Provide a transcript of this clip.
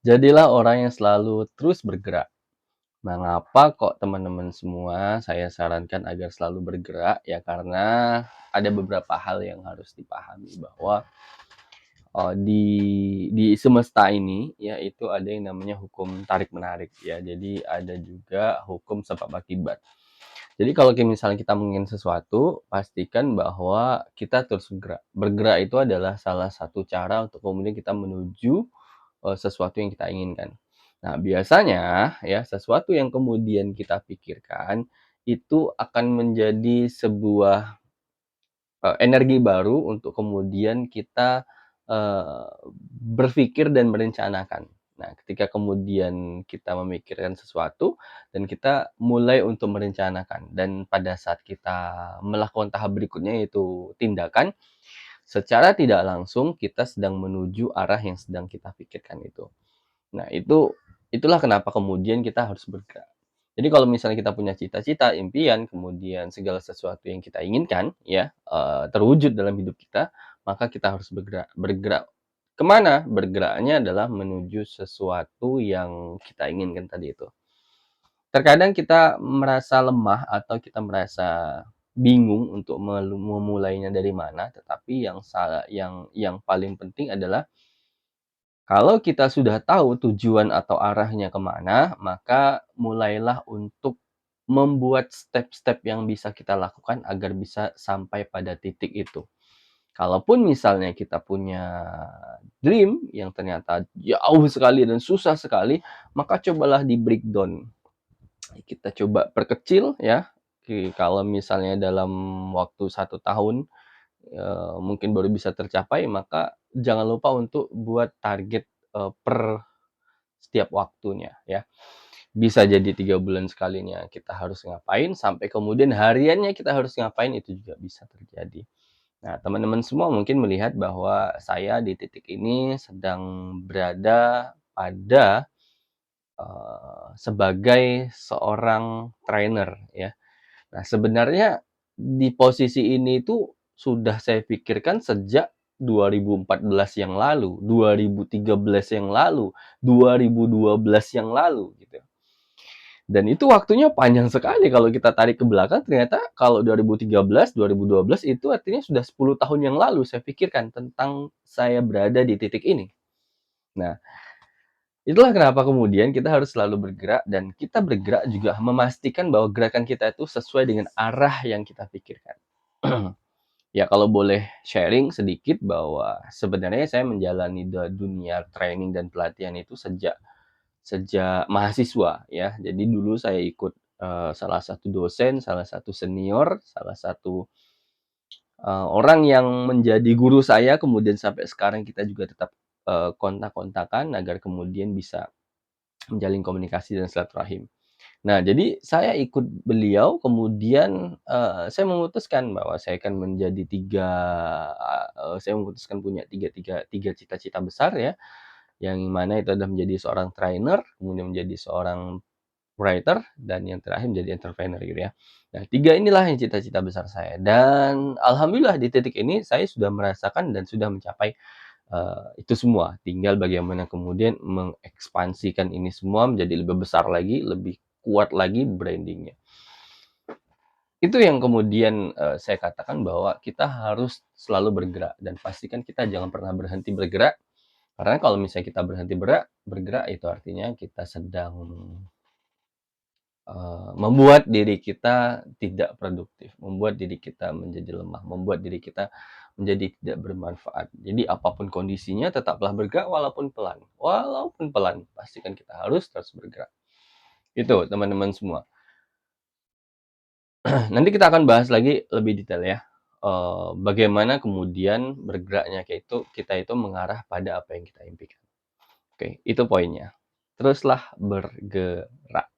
Jadilah orang yang selalu terus bergerak. Mengapa kok teman-teman semua saya sarankan agar selalu bergerak? Ya karena ada beberapa hal yang harus dipahami bahwa di semesta ini ya itu ada yang namanya hukum tarik menarik ya. Jadi ada juga hukum sebab akibat. Jadi kalau misalnya kita menginginkan sesuatu, pastikan bahwa kita terus bergerak. Bergerak itu adalah salah satu cara untuk kemudian kita menuju sesuatu yang kita inginkan. Nah, biasanya ya sesuatu yang kemudian kita pikirkan itu akan menjadi sebuah energi baru untuk kemudian kita berpikir dan merencanakan. Nah, ketika kemudian kita memikirkan sesuatu dan kita mulai untuk merencanakan dan pada saat kita melakukan tahap berikutnya yaitu tindakan, secara tidak langsung kita sedang menuju arah yang sedang kita pikirkan itu. Nah, itulah kenapa kemudian kita harus bergerak. Jadi kalau misalnya kita punya cita-cita, impian, kemudian segala sesuatu yang kita inginkan ya, terwujud dalam hidup kita, maka kita harus bergerak. Bergerak kemana? Bergeraknya adalah menuju sesuatu yang kita inginkan tadi itu. Terkadang kita merasa lemah atau kita merasa bingung untuk memulainya dari mana, tetapi yang paling penting adalah kalau kita sudah tahu tujuan atau arahnya kemana, maka mulailah untuk membuat step-step yang bisa kita lakukan agar bisa sampai pada titik itu. Kalaupun misalnya kita punya dream yang ternyata jauh sekali dan susah sekali, maka cobalah di-breakdown. Kita coba perkecil ya, kalau misalnya dalam waktu 1 tahun, mungkin baru bisa tercapai, maka jangan lupa untuk buat target, per setiap waktunya ya. Bisa jadi 3 bulan sekalinya kita harus ngapain, sampai kemudian hariannya kita harus ngapain, itu juga bisa terjadi. Nah, teman-teman semua mungkin melihat bahwa saya di titik ini sedang berada pada, sebagai seorang trainer ya. Nah, sebenarnya di posisi ini tuh sudah saya pikirkan sejak 2014 yang lalu, 2013 yang lalu, 2012 yang lalu gitu. Dan itu waktunya panjang sekali kalau kita tarik ke belakang, ternyata kalau 2013, 2012 itu artinya sudah 10 tahun yang lalu saya pikirkan tentang saya berada di titik ini. Nah, itulah kenapa kemudian kita harus selalu bergerak dan kita bergerak juga memastikan bahwa gerakan kita itu sesuai dengan arah yang kita pikirkan. Ya kalau boleh sharing sedikit bahwa sebenarnya saya menjalani dunia training dan pelatihan itu sejak sejak mahasiswa ya. Jadi dulu saya ikut, salah satu dosen, salah satu senior, salah satu, orang yang menjadi guru saya, kemudian sampai sekarang kita juga tetap, kontak-kontakan agar kemudian bisa menjalin komunikasi dan silaturahim. Nah, jadi saya ikut beliau, kemudian, saya memutuskan bahwa saya akan menjadi saya memutuskan punya tiga cita-cita besar ya, yang mana itu adalah menjadi seorang trainer, kemudian menjadi seorang writer, dan yang terakhir menjadi entrepreneur gitu ya. Nah, 3 inilah yang cita-cita besar saya dan alhamdulillah di titik ini saya sudah merasakan dan sudah mencapai, itu semua. Tinggal bagaimana kemudian mengekspansikan ini semua menjadi lebih besar lagi, lebih kuat lagi branding-nya. Itu yang kemudian, saya katakan bahwa kita harus selalu bergerak dan pastikan kita jangan pernah berhenti bergerak, karena kalau misalnya kita berhenti bergerak itu artinya kita sedang membuat diri kita tidak produktif, membuat diri kita menjadi lemah, membuat diri kita menjadi tidak bermanfaat. Jadi apapun kondisinya tetaplah bergerak walaupun pelan, pastikan kita harus terus bergerak. Itu teman-teman semua. Nanti kita akan bahas lagi lebih detail ya, bagaimana kemudian bergeraknya kita itu mengarah pada apa yang kita impikan. Oke, itu poinnya. Teruslah bergerak.